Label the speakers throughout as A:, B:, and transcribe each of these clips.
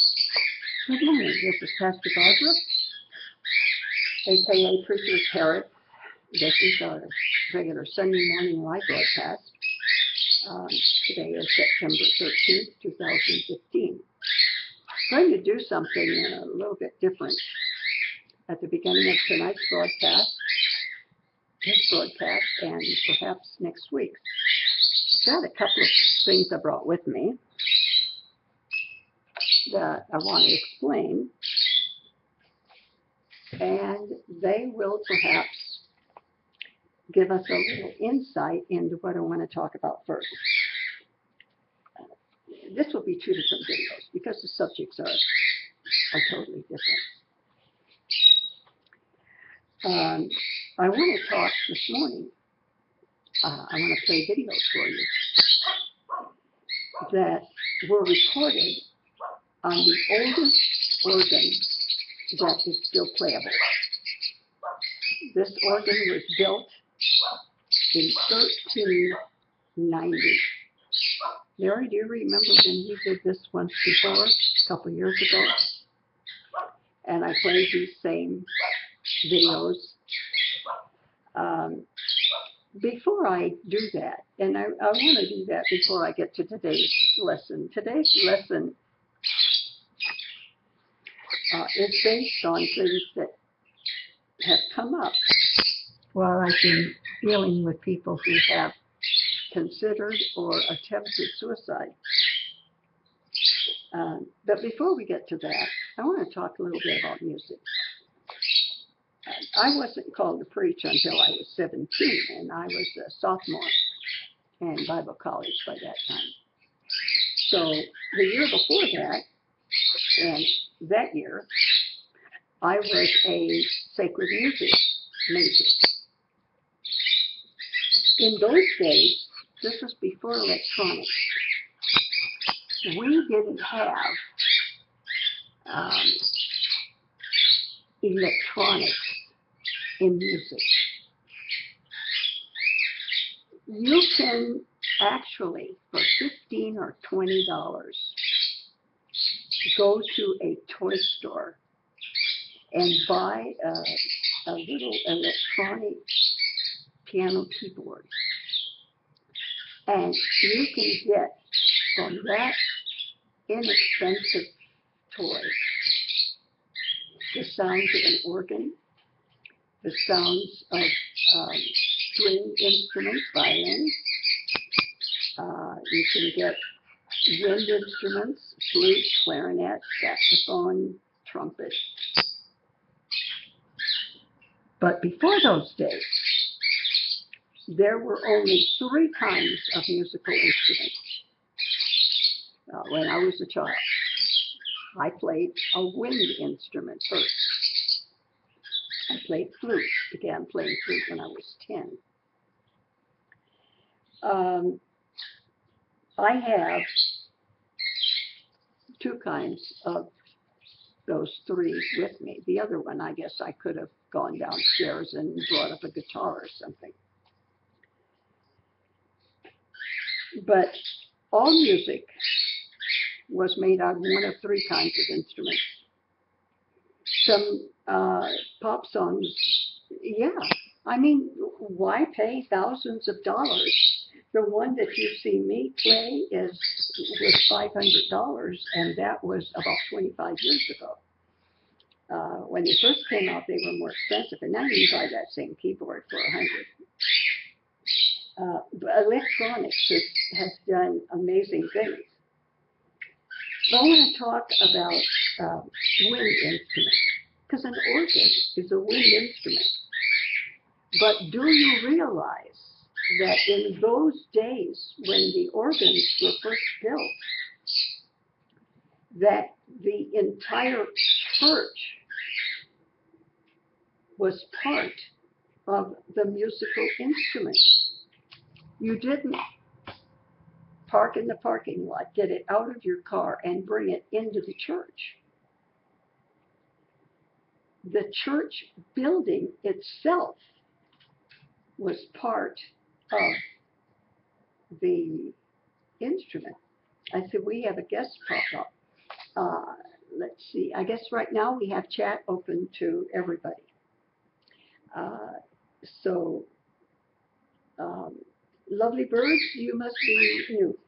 A: Good morning, this is Pastor Barbara, aka Preacher's Parrot. This is our regular Sunday morning live broadcast. Today is September 13th, 2015. I'm going to do something a little bit different at the beginning of tonight's broadcast, this broadcast, and perhaps next week's. Got a couple of things I brought with me that I want to explain, and they will perhaps give us a little insight into what I want to talk about first. This will be two different videos because the subjects are totally different. I want to talk this morning. I want to play videos for you that were recorded on the oldest organ that is still playable. This organ was built in 1390. Mary, do you remember when he did this once before, a couple of years ago? And I played these same videos. Before I do that, and I want to do that before I get to today's lesson. Today's lesson is based on things that have come up while I've been dealing with people who have considered or attempted suicide. But before we get to that, I want to talk a little bit about music. I wasn't called to preach until I was 17, and I was a sophomore in Bible college by that time. So the year before that, and that year, I was a sacred music major. In those days, this was before electronics, we didn't have electronics in music. You can actually, for $15 or $20, go to a toy store and buy a little electronic piano keyboard. And you can get from that inexpensive toy the sounds of an organ, the sounds of string instruments, violins. You can get wind instruments, flute, clarinet, saxophone, trumpet. But before those days, there were only 3 kinds of musical instruments. When I was a child, I played a wind instrument first. I played flute, began playing flute when I was 10. I have 2 kinds of those 3 with me. The other one, I guess I could have gone downstairs and brought up a guitar or something. But all music was made out of one of 3 kinds of instruments. Some pop songs, yeah. I mean, why pay thousands of dollars? The one that you see me play was $500, and that was about 25 years ago. When they first came out, they were more expensive, and now you can buy that same keyboard for $100. But electronics has done amazing things. But I want to talk about wind instruments, because an organ is a wind instrument. But do you realize that in those days when the organs were first built, that the entire church was part of the musical instrument? You didn't park in the parking lot, get it out of your car, and bring it into the church. The church building itself was part of the instrument. I said, we have a guest pop up. see. I guess right now we have chat open to everybody. So, lovely birds, you must be new.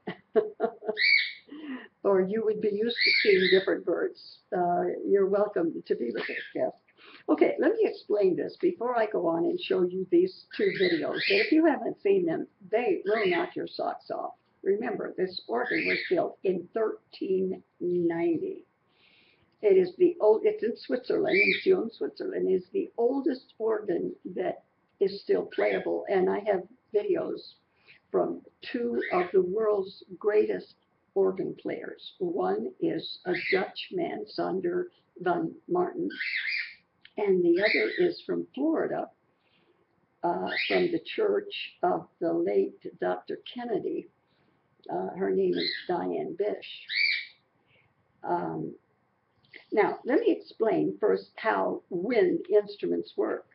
A: Or you would be used to seeing different birds. You're welcome to be with us, yes. Okay, let me explain this before I go on and show you these two videos. And if you haven't seen them, they will knock your socks off. Remember, this organ was built in 1390. It is it's in Switzerland, in Sion, Switzerland. It's the oldest organ that is still playable. And I have videos from two of the world's greatest organ players. One is a Dutch man, Sander van Marion, and the other is from Florida, from the church of the late Dr. Kennedy. Her name is Diane Bish. Now, let me explain first how wind instruments work.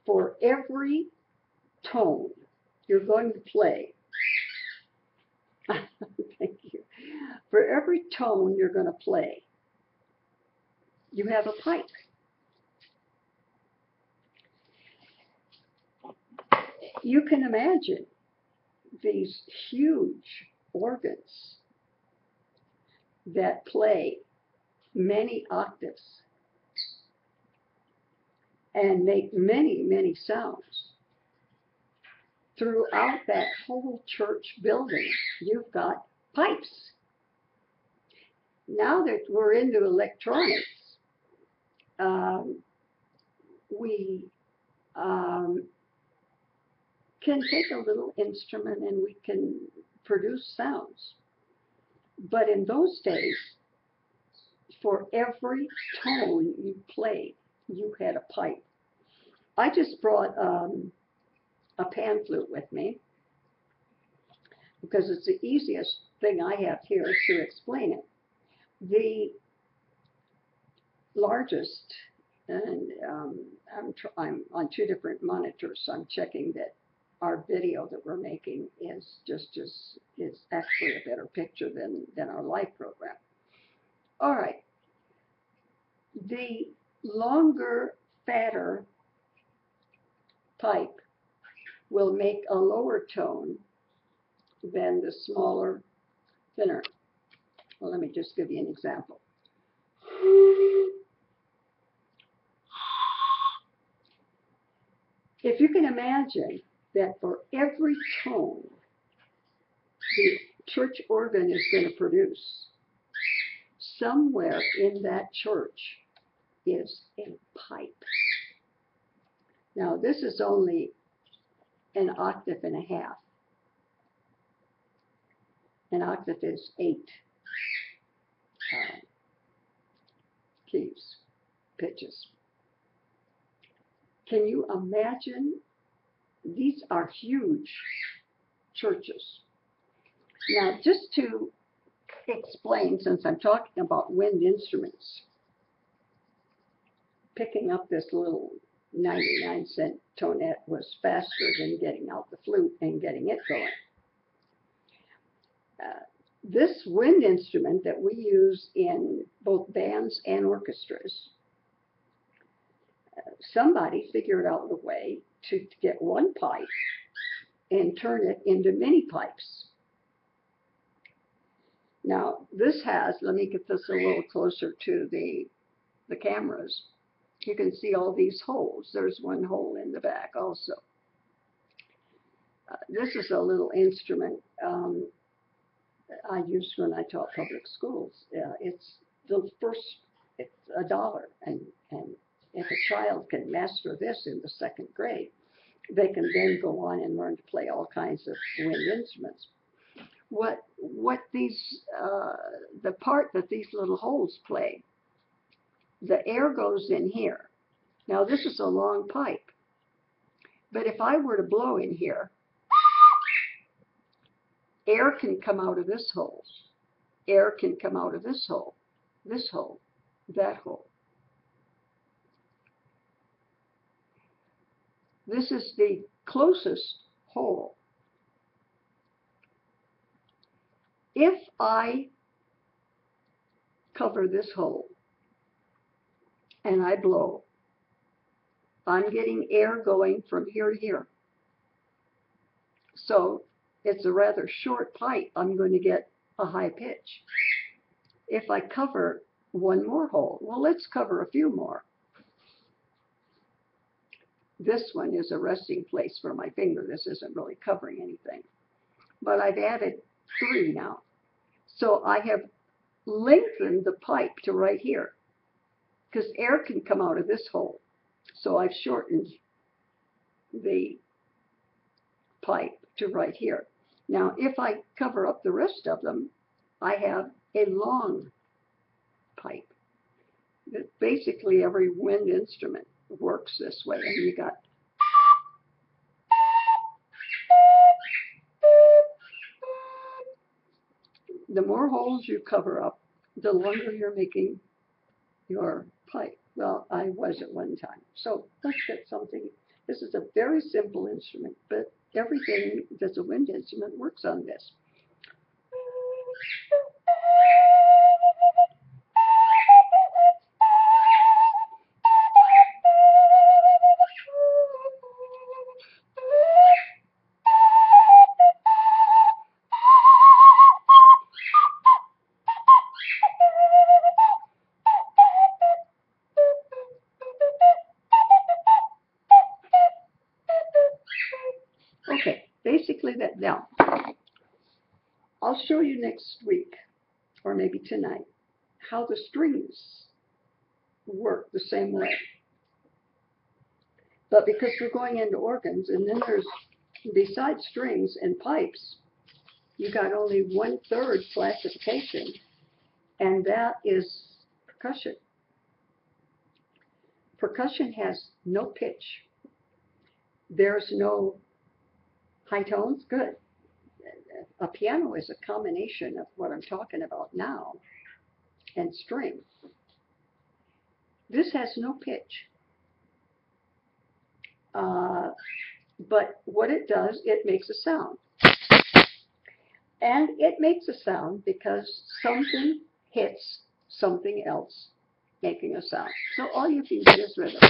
A: For every tone you're going to play, thank you. For every tone you're going to play, you have a pipe. You can imagine these huge organs that play many octaves and make many, many sounds. Throughout that whole church building, you've got pipes. Now that we're into electronics, we can take a little instrument and we can produce sounds. But in those days, for every tone you played, you had a pipe. I just brought a pan flute with me because it's the easiest thing I have here to explain it. The largest, and I'm on two different monitors, so I'm checking that our video that we're making is actually a better picture than our live program. All right. The longer, fatter pipe will make a lower tone than the smaller, thinner. Well, let me just give you an example. If you can imagine that for every tone the church organ is going to produce, somewhere in that church is a pipe. Now, this is only an octave and a half. An octave is 8 keys, pitches. Can you imagine? These are huge churches. Now, just to explain, since I'm talking about wind instruments, picking up this little 99-cent tonette was faster than getting out the flute and getting it going. This wind instrument that we use in both bands and orchestras, somebody figured out a way to get one pipe and turn it into many pipes. Now, this has, let me get this a little closer to the cameras. You can see all these holes. There's one hole in the back also. This is a little instrument I used when I taught public schools. It's $1, and if a child can master this in the 2nd grade, they can then go on and learn to play all kinds of wind instruments. What these, the part that these little holes play, the air goes in here. Now, this is a long pipe, but if I were to blow in here, air can come out of this hole. Air can come out of this hole, that hole. This is the closest hole. If I cover this hole and I blow, I'm getting air going from here to here. So it's a rather short pipe. I'm going to get a high pitch. If I cover one more hole, well, let's cover a few more. This one is a resting place for my finger. This isn't really covering anything. But I've added 3 now. So I have lengthened the pipe to right here, because air can come out of this hole. So I've shortened the pipe to right here. Now, if I cover up the rest of them, I have a long pipe. Basically, every wind instrument works this way. And you got the more holes you cover up, the longer you're making your pipe. Well, I was at one time. So let's get something. This is a very simple instrument, but everything that's a wind instrument works on this. Okay, basically that. Now, I'll show you next week, or maybe tonight, how the strings work the same way. But because we're going into organs, and then there's, besides strings and pipes, you got only 1/3 classification, and that is percussion. Percussion has no pitch. There's no high tones. Good. A piano is a combination of what I'm talking about now and string. This has no pitch. But what it does, it makes a sound. And it makes a sound because something hits something else making a sound. So all you can get is rhythm.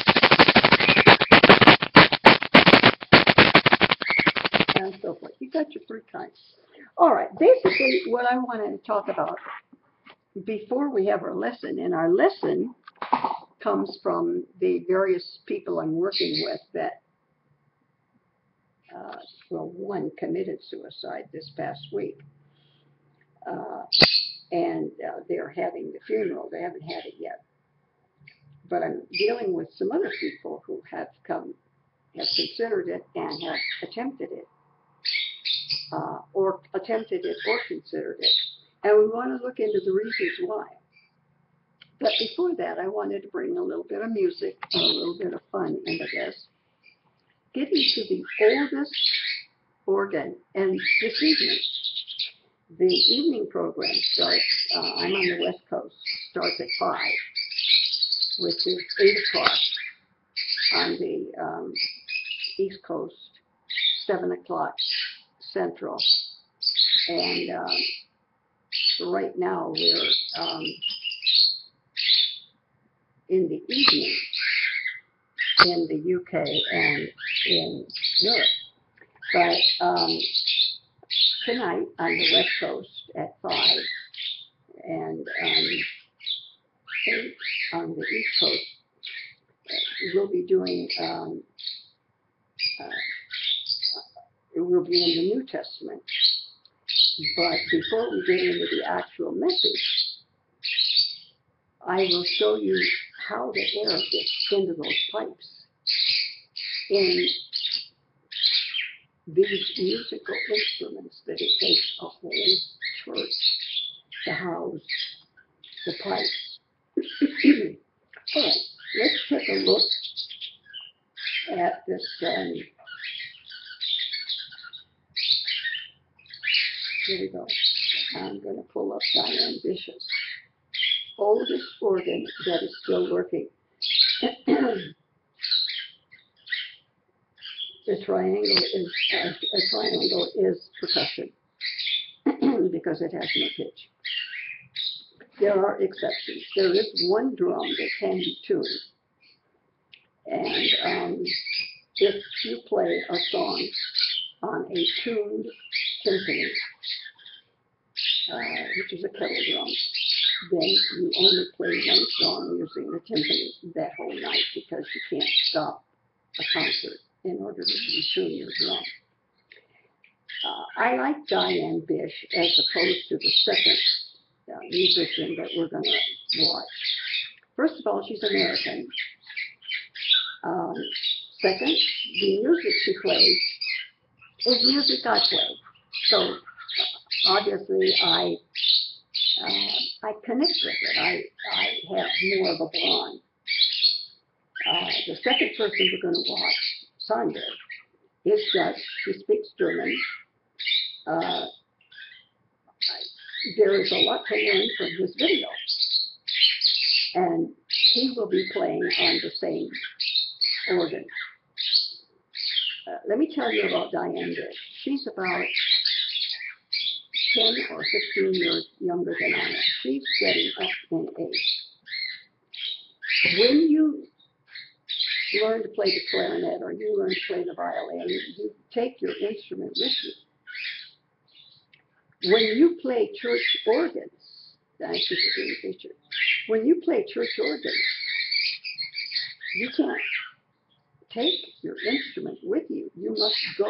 A: And so forth. You got your 3 kinds. All right, basically what I want to talk about before we have our lesson, and our lesson comes from the various people I'm working with that, well, one committed suicide this past week, and they're having the funeral. They haven't had it yet. But I'm dealing with some other people who have considered it and have attempted it. Or considered it. And we want to look into the reasons why. But before that, I wanted to bring a little bit of music and a little bit of fun into this. Getting to the oldest organ, and this evening, the evening program starts, I'm on the West Coast, starts at 5, which is 8 o'clock on the East Coast, 7 o'clock Central, and right now we're in the evening in the UK and in Europe. But tonight on the West Coast at 5 and 8 on the East Coast, we'll be doing, we'll be in the New Testament. But before we get into the actual message, I will show you how the air gets into those pipes in these musical instruments that it takes a whole church to house the pipes. All right, let's take a look at this. Here we go. I'm going to pull up Diane Bish's oldest organ that is still working. The triangle is percussion because it has no pitch. there are exceptions. There is one drum that can be tuned. And if you play a song on a tuned timpani, which is a kettle drum, then you only play one song using the timpani that whole night, because you can't stop a concert in order to retune your drum. I like Diane Bish as opposed to the second musician that we're going to watch. First of all, she's American. Second, the music she plays is music I play. So obviously I connect with it. I have more of a bond. The second person we're going to watch, Sander, is Dutch. He speaks German. There is a lot to learn from his video. And he will be playing on the same organ. Let me tell you about Diane Bish. She's about 10 or 15 years younger than I am. She's getting up in age. When you learn to play the clarinet or you learn to play the violin, you take your instrument with you. When you play church organs, when you play church organs, you can't take your instrument with you. You must go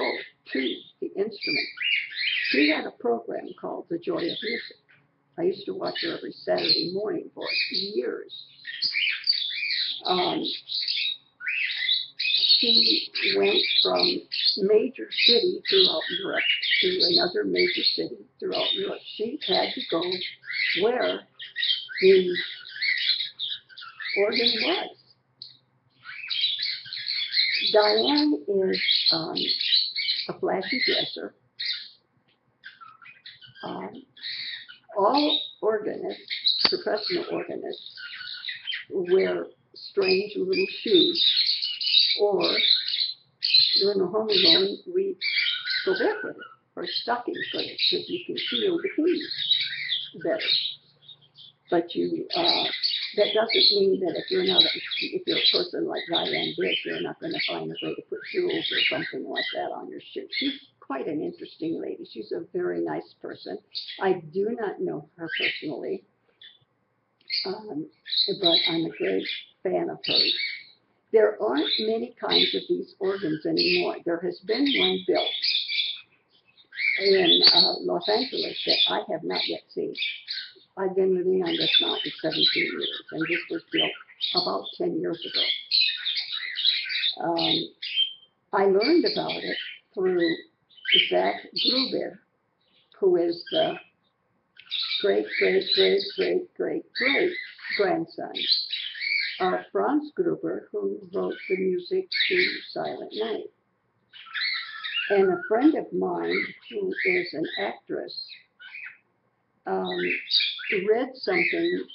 A: to the instrument. She had a program called The Joy of Music. I used to watch her every Saturday morning for years. She went from major city throughout Europe to another major city throughout Europe. She had to go where the organ was. Diane is a flashy dresser. All organists, professional organists, wear strange little shoes, or when we're home alone, we go barefooted or stockings footed because you can feel the keys better. But that doesn't mean that if you're a person like Diane Bish, you're not going to find a way to put jewels or something like that on your shoe. She's quite an interesting lady. She's a very nice person. I do not know her personally, but I'm a great fan of hers. There aren't many kinds of these organs anymore. There has been one built in Los Angeles that I have not yet seen. I've been living on this mountain 17 years, and this was built about 10 years ago. I learned about it through Zach Gruber, who is the great grandson of Franz Gruber, who wrote the music to Silent Night. And a friend of mine, who is an actress, read something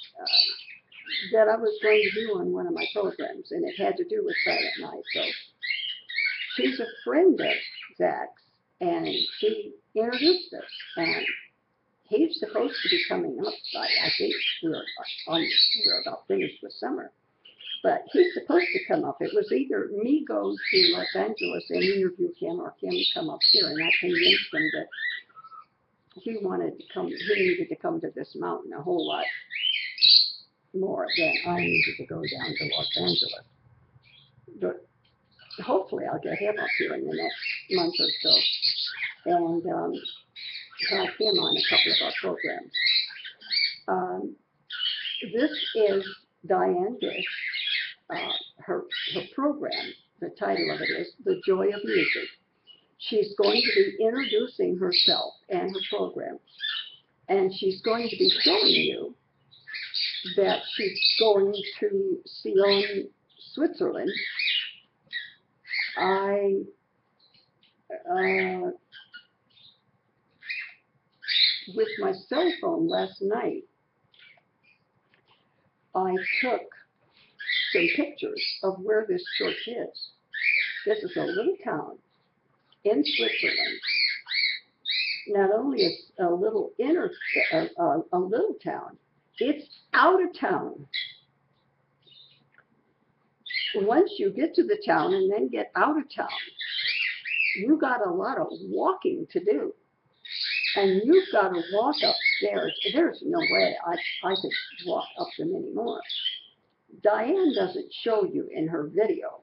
A: that I was going to do on one of my programs, and it had to do with Silent Night. So she's a friend of Zach's, and she introduced us. And he's supposed to be coming up. I think we're about finished with summer. But he's supposed to come up. It was either me go to Los Angeles and interview him, or him come up here. And I convinced him that he needed to come to this mountain a whole lot more than I needed to go down to Los Angeles. But hopefully I'll get him up here in the next month or so and have him on a couple of our programs. This is Diane Bish. Her program, the title of it is The Joy of Music. She's going to be introducing herself and her program, and she's going to be showing you that she's going to Sion, Switzerland. With my cell phone last night, I took some pictures of where this church is. This is a little town in Switzerland. Not only is a little town, It's out of town. Once you get to the town and then get out of town, you got a lot of walking to do. And you've got to walk upstairs. There's no way I could walk up them anymore. Diane doesn't show you in her video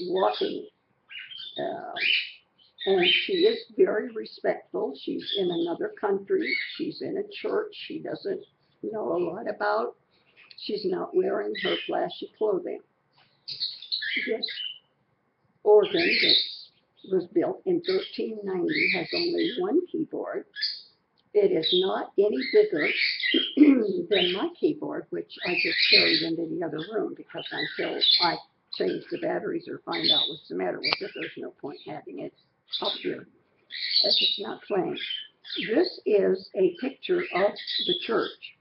A: walking, and she is very respectful. She's in another country. She's in a church she doesn't know a lot about. She's not wearing her flashy clothing. This organ that was built in 1390 has only one keyboard. It is not any bigger than my keyboard, which I just carried into the other room because until I change the batteries or find out what's the matter with it, there's no point having it up here as it's not playing. This is a picture of the church.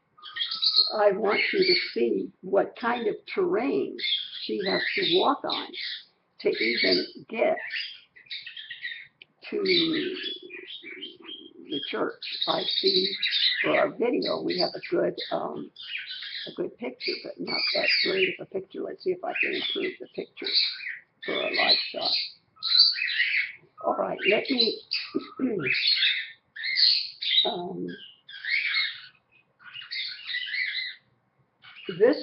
A: I want you to see what kind of terrain she has to walk on to even get to the church. I see for our video we have a good picture, but not that great of a picture. Let's see if I can improve the picture for a live shot. All right, let me this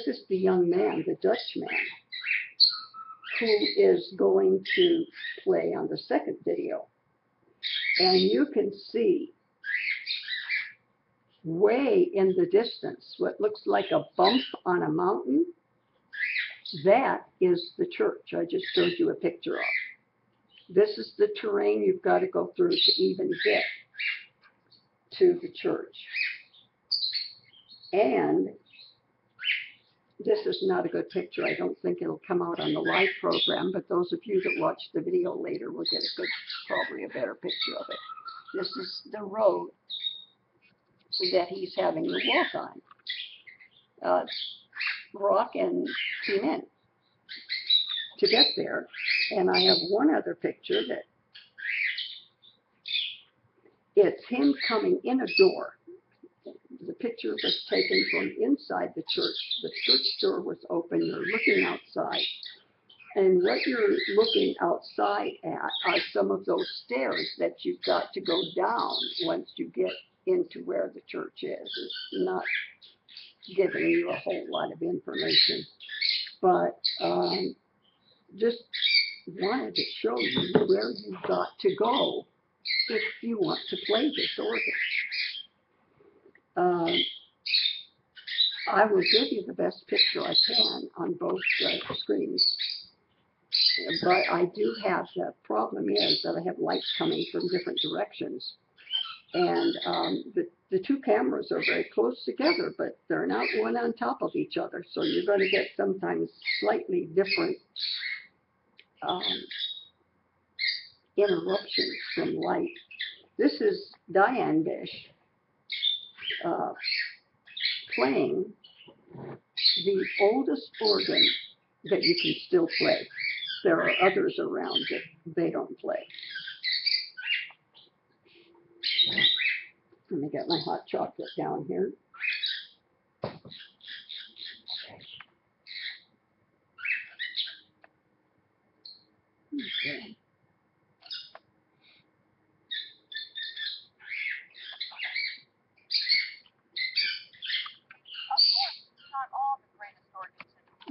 A: is the young man, the Dutch man, who is going to play on the second video. And you can see way in the distance what looks like a bump on a mountain. That is the church I just showed you a picture of. This is the terrain you've got to go through to even get to the church. And this is not a good picture. I don't think it'll come out on the live program, but those of you that watch the video later will get a good, probably a better picture of it. This is the road that he's having to walk on. Rock and cement to get there. And I have one other picture that it's him coming in a door. The picture was taken from inside the church. The church door was open. You're looking outside. And what you're looking outside at are some of those stairs that you've got to go down once you get into where the church is. It's not giving you a whole lot of information. But just wanted to show you where you've got to go if you want to play this organ. I will give you the best picture I can on both screens, but I do have, the problem is that I have lights coming from different directions, and the two cameras are very close together, but they're not one on top of each other, so you're going to get sometimes slightly different interruptions from light. This is Diane Bish playing the oldest organ that you can still play. There are others around that they don't play. Let me get my hot chocolate down here. Okay.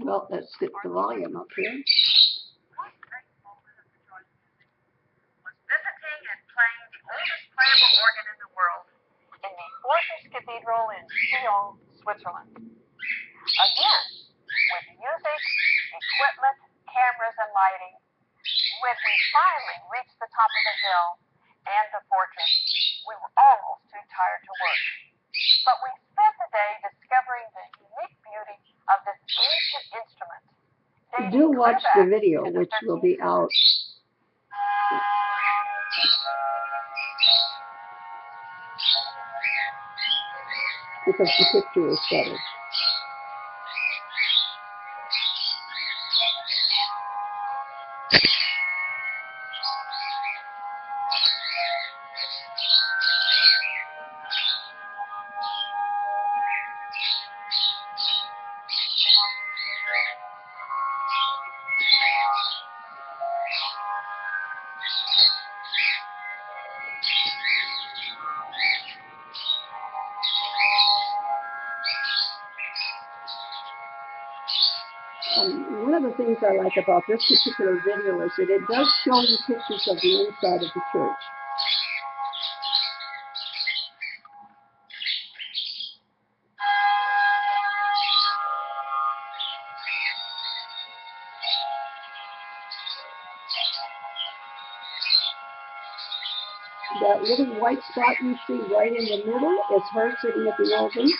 A: Well, let's get the volume up here.
B: Was visiting and playing the oldest playable organ in the world in the Fortress Cathedral in Sion, Switzerland. Again, with music, equipment, cameras, and lighting, when we finally reached the top of the hill and the fortress, we were almost too tired to work. But we spent the day discovering the unique beauty of this ancient instrument.
A: Do watch the video, which will be out. Because the picture is better. One of the things I like about this particular video is that it does show you pictures of the inside of the church. That little white spot you see right in the middle is her sitting at the organ.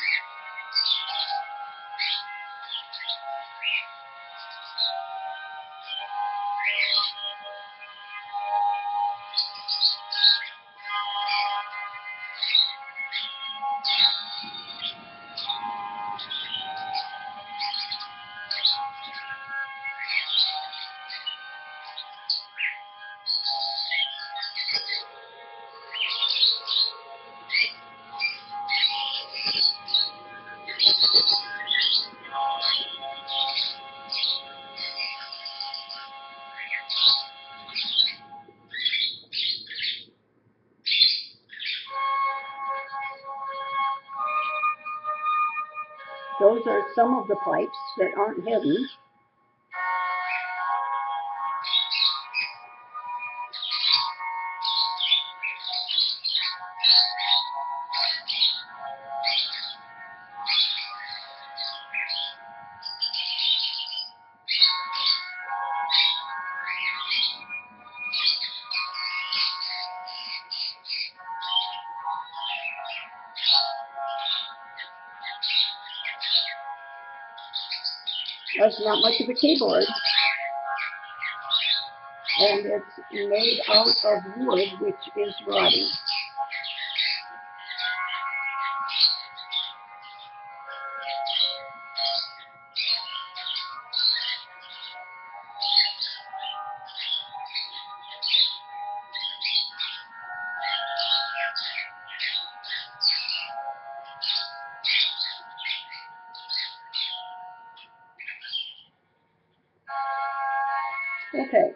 A: Those are some of the pipes that aren't hidden. That's not much of a keyboard. And it's made out of wood, which is rotting. Okay,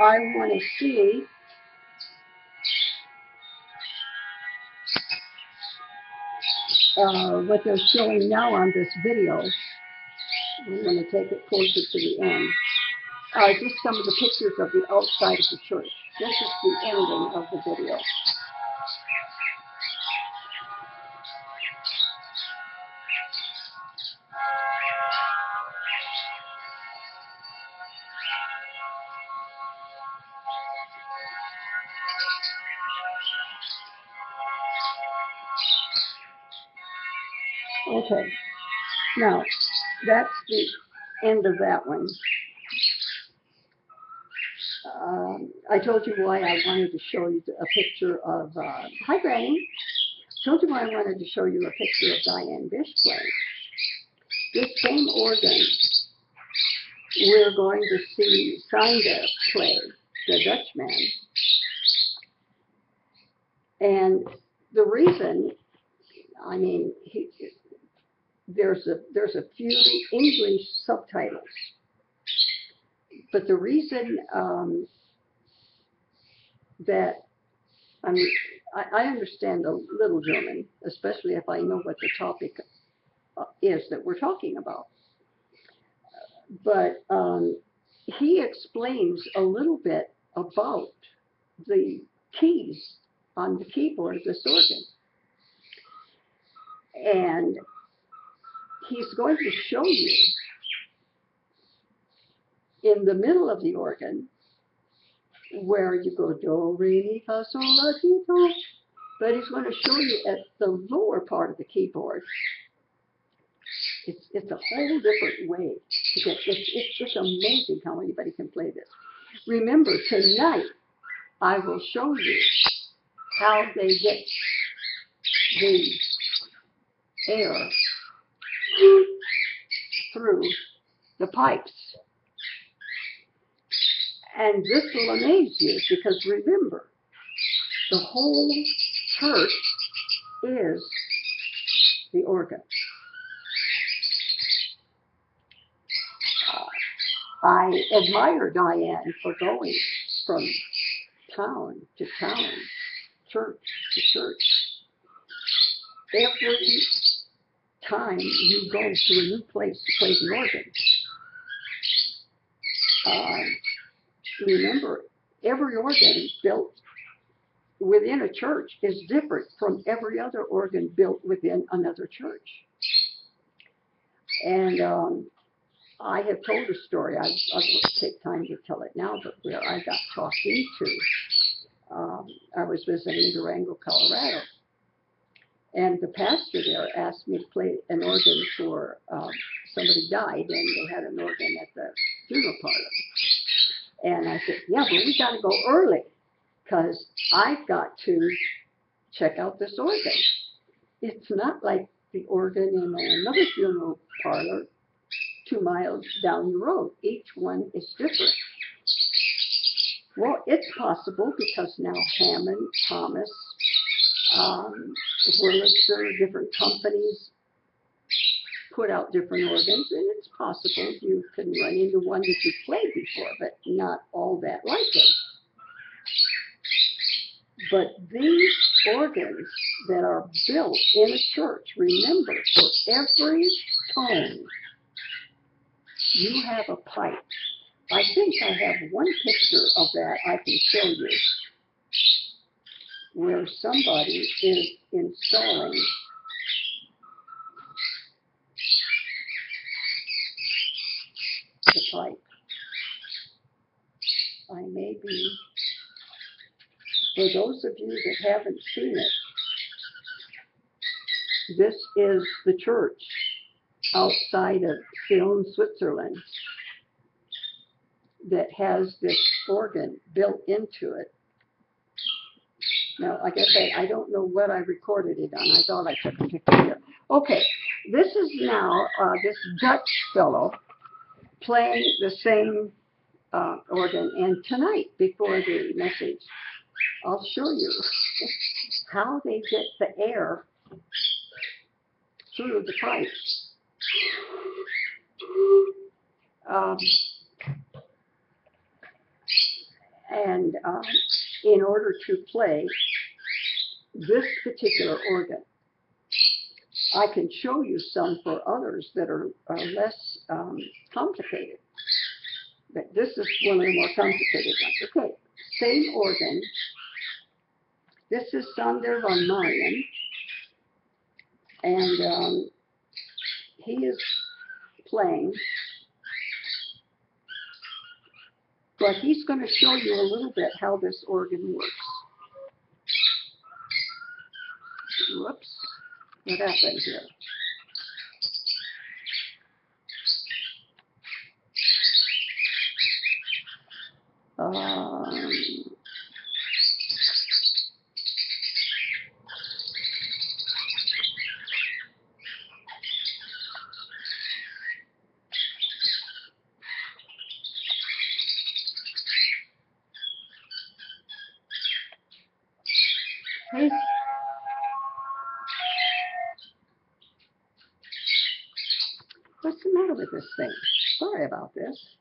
A: I want to see what they're showing now on this video. I'm going to take it closer to the end. Just some of the pictures of the outside of the church. This is the ending of the video. Okay, now that's the end of that one. I told you why I wanted to show you a picture of, hi Granny, told you why I wanted to show you a picture of Diane Bish playing. This same organ, we're going to see Sander play, the Dutchman. And the reason, I mean, there's a few English subtitles, but the reason that I understand a little German, especially if I know what the topic is that we're talking about. But he explains a little bit about the keys on the keyboard of this organ. And he's going to show you in the middle of the organ where you go do, re, mi, fa, sol, la, ti, do. But he's going to show you at the lower part of the keyboard. It's a whole different way. It's just amazing how anybody can play this. Remember, tonight I will show you how they get the air through the pipes. And this will amaze you because remember, The whole church is the organ. I admire Diane for going from town to town, church to church. Every time you go to a new place to play the organ, remember, every organ built within a church is different from every other organ built within another church. And I have told a story. I won't take time to tell it now, but where I got talked into. I was visiting Durango, Colorado, and the pastor there asked me to play an organ for somebody died, and they had an organ at the funeral parlor. And I said, yeah, but we got to go early because I've got to check out this organ. It's not like the organ in another funeral parlor 2 miles down the road. Each one is different. Well, it's possible because now Hammond, Thomas, Wurlitzer, different companies put out different organs, and it's possible you can run into one that you've played before, but not all that like it. But these organs that are built in a church, remember, for every tone, you have a pipe. I think I have one picture of that I can show you, where somebody is installing the pipe. I may be, for those of you that haven't seen it, this is the church outside of Sion, Switzerland, that has this organ built into it. Now, like I say, I don't know what I recorded it on. I thought I took a picture here. Okay, this is now this Dutch fellow playing the same organ. And tonight, before the message, I'll show you how they get the air through the pipes. In order to play this particular organ, I can show you some for others that are less complicated. But this is one of the more complicated ones. Okay, same organ. This is Sander van Marion, and he is playing. But he's going to show you a little bit how this organ works. Whoops, what happened here? Hey. What's the matter with this thing? Sorry about this.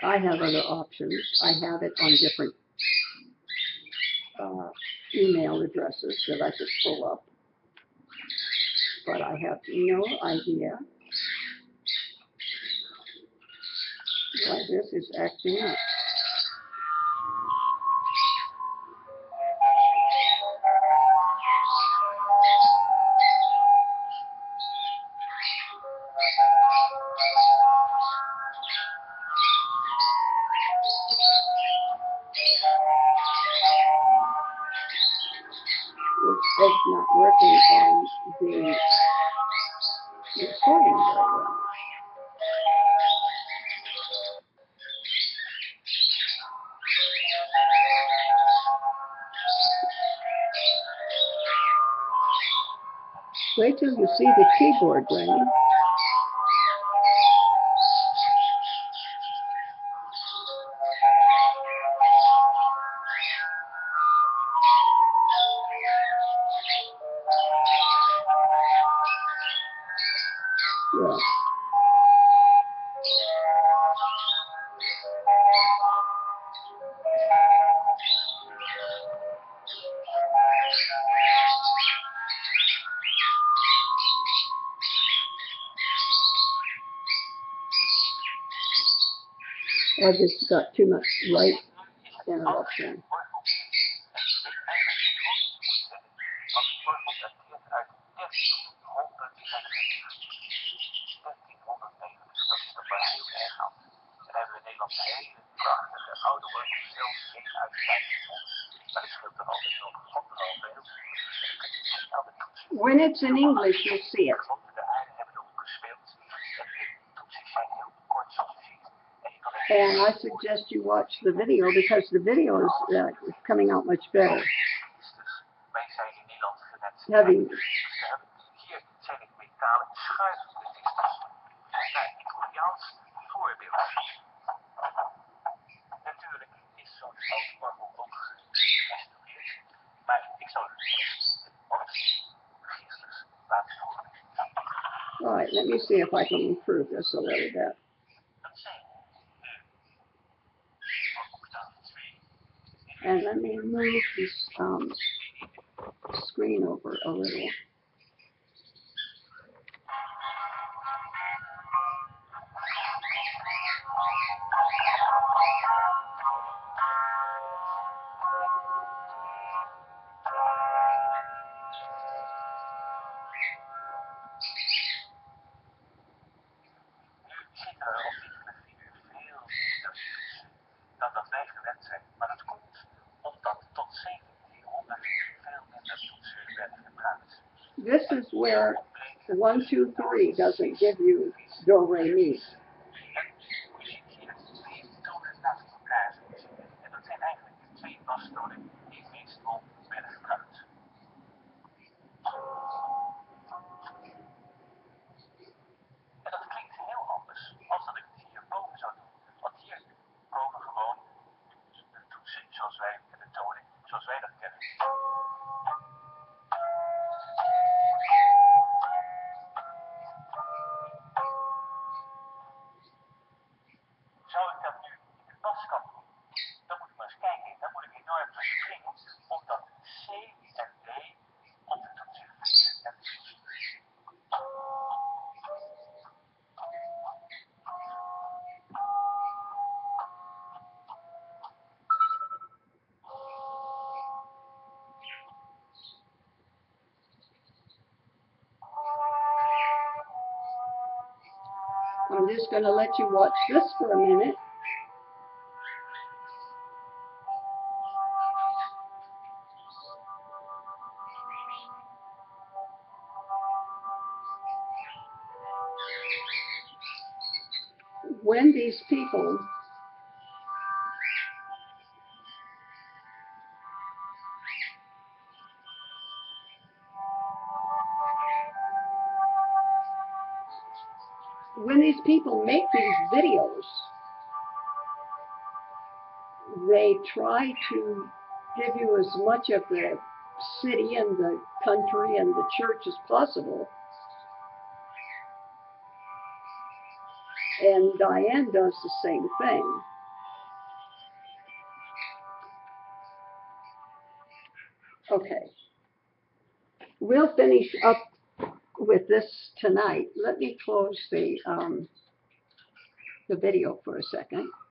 A: I have other options. I have it on different email addresses that I could pull up, but I have no idea why this is acting up. It's not working on the recording very well. Wait till you see the keyboard ringing. Yeah. I just got too much light interruption. When it's in English, you'll see it. And I suggest you watch the video because the video is coming out much better. Having all right, let me see if I can improve this a little bit. And let me move this screen over a little. This is where 1, 2, 3 doesn't give you do, re, mi. I'm just going to let you watch this for a minute. When these people make these videos, they try to give you as much of the city and the country and the church as possible. And Diane does the same thing. Okay. We'll finish up with this tonight. Let me close the video for a second.